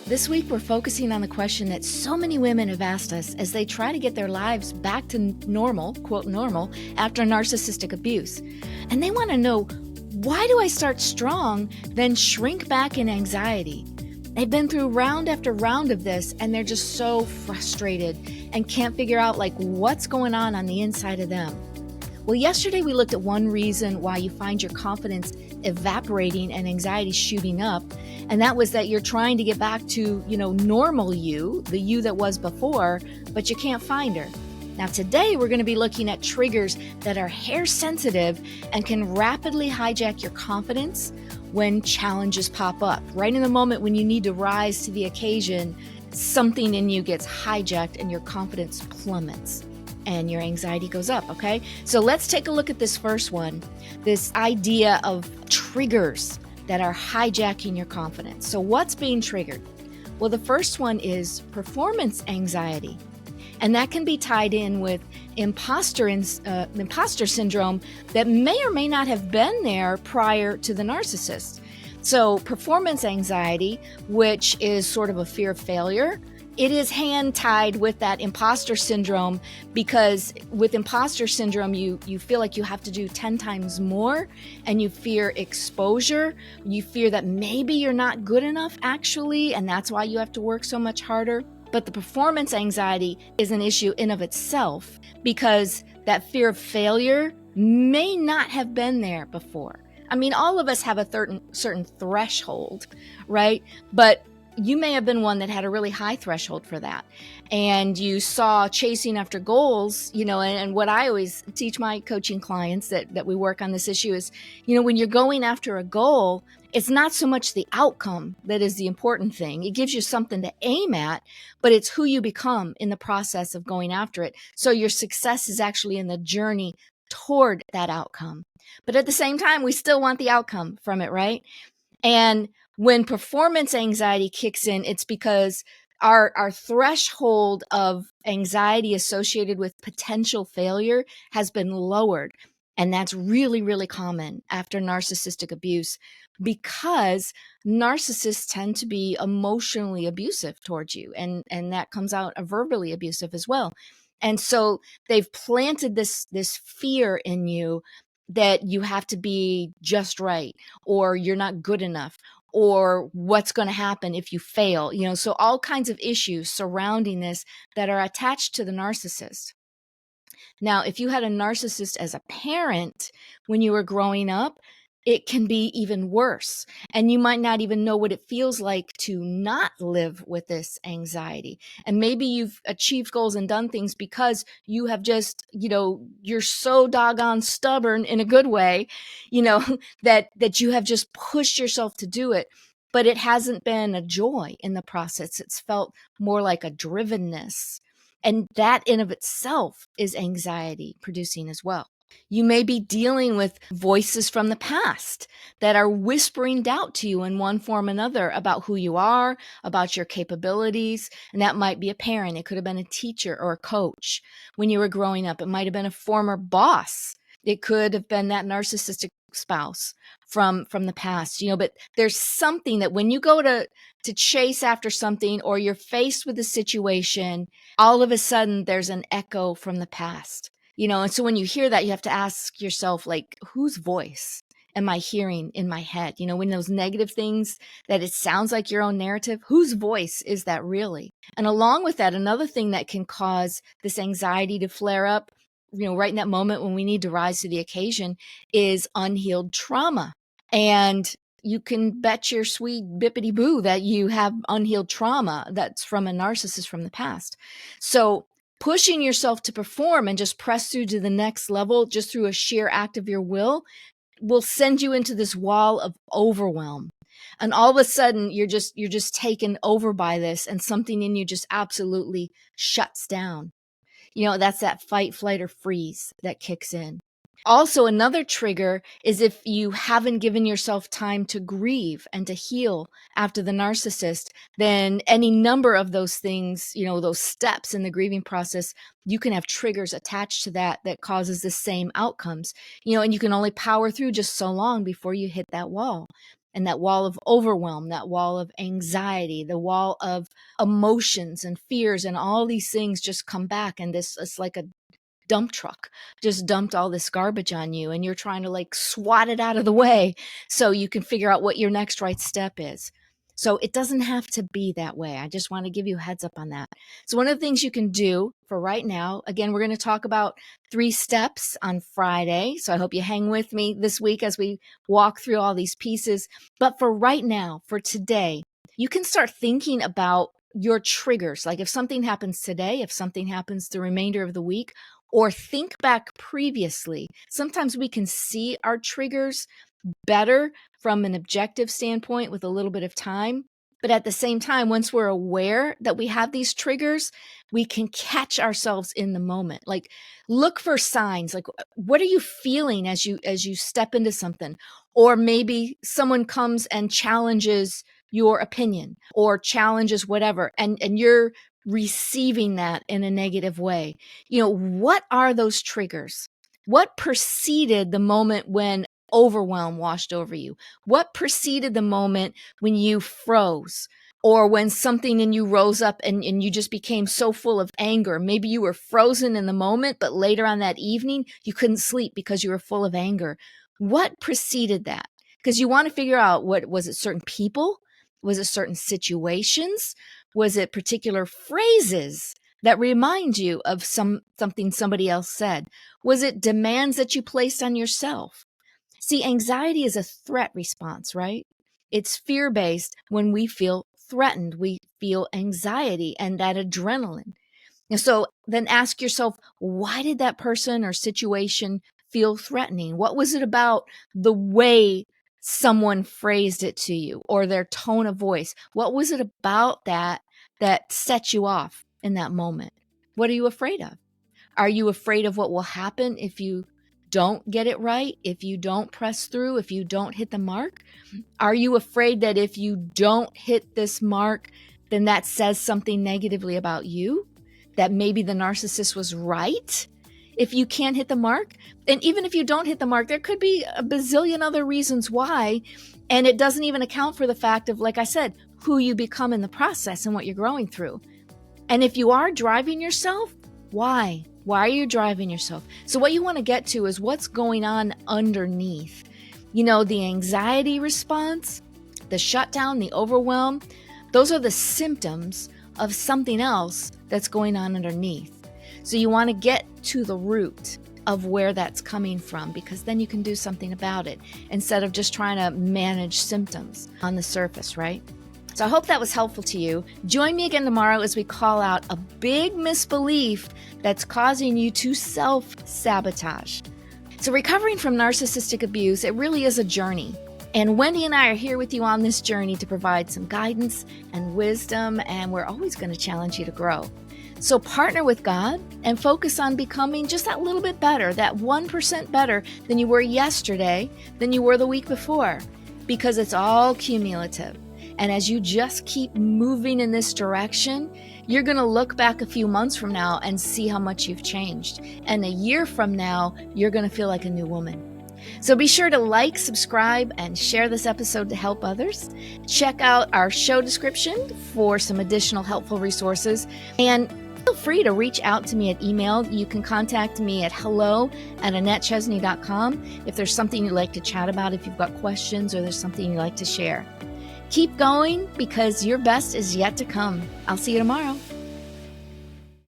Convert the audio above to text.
This week, we're focusing on the question that so many women have asked us as they try to get their lives back to normal, quote normal, after narcissistic abuse. And they want to know, why do I start strong, then shrink back in anxiety? They've been through round after round of this, and they're just so frustrated and can't figure out what's going on the inside of them. Well, yesterday we looked at one reason why you find your confidence evaporating and anxiety shooting up. And that was that you're trying to get back to, normal you, the you that was before, but you can't find her. Now, today we're going to be looking at triggers that are hair sensitive and can rapidly hijack your confidence when challenges pop up. Right in the moment when you need to rise to the occasion, something in you gets hijacked and your confidence plummets and your anxiety goes up, okay? So let's take a look at this first one, this idea of triggers that are hijacking your confidence. So what's being triggered? Well, the first one is performance anxiety. And that can be tied in with imposter syndrome that may or may not have been there prior to the narcissist. So performance anxiety, which is sort of a fear of failure, it is hand-tied with that imposter syndrome, because with imposter syndrome, you feel like you have to do 10 times more, and you fear exposure. You fear that maybe you're not good enough actually, and that's why you have to work so much harder. But the performance anxiety is an issue in of itself, because that fear of failure may not have been there before. I mean, all of us have a certain threshold, right? But you may have been one that had a really high threshold for that. And you saw chasing after goals, and what I always teach my coaching clients that we work on this issue is, when you're going after a goal, it's not so much the outcome that is the important thing. It gives you something to aim at, but it's who you become in the process of going after it. So your success is actually in the journey toward that outcome. But at the same time, we still want the outcome from it, right? And when performance anxiety kicks in, it's because our threshold of anxiety associated with potential failure has been lowered. And that's really, really common after narcissistic abuse, because narcissists tend to be emotionally abusive towards you. And that comes out verbally abusive as well. And so they've planted this fear in you that you have to be just right, or you're not good enough, or what's going to happen if you fail, so all kinds of issues surrounding this that are attached to the narcissist. Now, if you had a narcissist as a parent when you were growing up, it can be even worse. And you might not even know what it feels like to not live with this anxiety. And maybe you've achieved goals and done things because you have just, you're so doggone stubborn in a good way, that you have just pushed yourself to do it. But it hasn't been a joy in the process. It's felt more like a drivenness. And that in of itself is anxiety producing as well. You may be dealing with voices from the past that are whispering doubt to you in one form or another about who you are, about your capabilities. And that might be a parent. It could have been a teacher or a coach when you were growing up. It might have been a former boss. It could have been that narcissistic spouse from the past, but there's something that when you go to chase after something, or you're faced with a situation, all of a sudden there's an echo from the past. And so when you hear that, you have to ask yourself, whose voice am I hearing in my head? When those negative things, that it sounds like your own narrative, whose voice is that really? And along with that, another thing that can cause this anxiety to flare up, right in that moment when we need to rise to the occasion, is unhealed trauma. And you can bet your sweet bippity boo that you have unhealed trauma that's from a narcissist from the past. So pushing yourself to perform and just press through to the next level just through a sheer act of your will send you into this wall of overwhelm. And all of a sudden you're just taken over by this, and something in you just absolutely shuts down. That's that fight, flight, or freeze that kicks in. Also, another trigger is if you haven't given yourself time to grieve and to heal after the narcissist, then any number of those things, those steps in the grieving process, you can have triggers attached to that causes the same outcomes, and you can only power through just so long before you hit that wall. and that wall of overwhelm, that wall of anxiety, the wall of emotions and fears, and all these things just come back. And it's like a dump truck just dumped all this garbage on you, and you're trying to like swat it out of the way so you can figure out what your next right step is. So it doesn't have to be that way. I just want to give you a heads up on that. So one of the things you can do for right now, again, we're going to talk about 3 steps on Friday. So I hope you hang with me this week as we walk through all these pieces. But for right now, for today, you can start thinking about your triggers. Like if something happens today, if something happens the remainder of the week, or think back previously. Sometimes we can see our triggers better from an objective standpoint with a little bit of time. But at the same time, once we're aware that we have these triggers, we can catch ourselves in the moment. Like look for signs. Like what are you feeling as you step into something? Or maybe someone comes and challenges your opinion or challenges whatever, and you're receiving that in a negative way. What are those triggers? What preceded the moment when overwhelm washed over you? What preceded the moment when you froze, or when something in you rose up and you just became so full of anger? Maybe you were frozen in the moment, but later on that evening, you couldn't sleep because you were full of anger. What preceded that? Because you want to figure out, what was it? Certain people? Was it certain situations? Was it particular phrases that remind you of something somebody else said? Was it demands that you placed on yourself? See, anxiety is a threat response, right? It's fear-based. When we feel threatened, we feel anxiety and that adrenaline. And so then ask yourself, why did that person or situation feel threatening? What was it about the way someone phrased it to you, or their tone of voice? What was it about that set you off in that moment? What are you afraid of? Are you afraid of what will happen if you don't get it right, if you don't press through, if you don't hit the mark? Are you afraid that if you don't hit this mark, then that says something negatively about you? That maybe the narcissist was right if you can't hit the mark? And even if you don't hit the mark, there could be a bazillion other reasons why. And it doesn't even account for the fact of, like I said, who you become in the process and what you're growing through. And if you are driving yourself, why? Why are you driving yourself? So what you want to get to is what's going on underneath. The anxiety response, the shutdown, the overwhelm, those are the symptoms of something else that's going on underneath. So you want to get to the root of where that's coming from, because then you can do something about it instead of just trying to manage symptoms on the surface, right? So I hope that was helpful to you. Join me again tomorrow as we call out a big misbelief that's causing you to self-sabotage. So recovering from narcissistic abuse, it really is a journey. And Wendy and I are here with you on this journey to provide some guidance and wisdom, and we're always going to challenge you to grow. So partner with God and focus on becoming just that little bit better, that 1% better than you were yesterday, than you were the week before, because it's all cumulative. And as you just keep moving in this direction, you're going to look back a few months from now and see how much you've changed. And a year from now, you're going to feel like a new woman. So be sure to like, subscribe, and share this episode to help others. Check out our show description for some additional helpful resources. And feel free to reach out to me at email. You can contact me at hello@AnnetteChesney.com if there's something you'd like to chat about, if you've got questions or there's something you'd like to share. Keep going, because your best is yet to come. I'll see you tomorrow.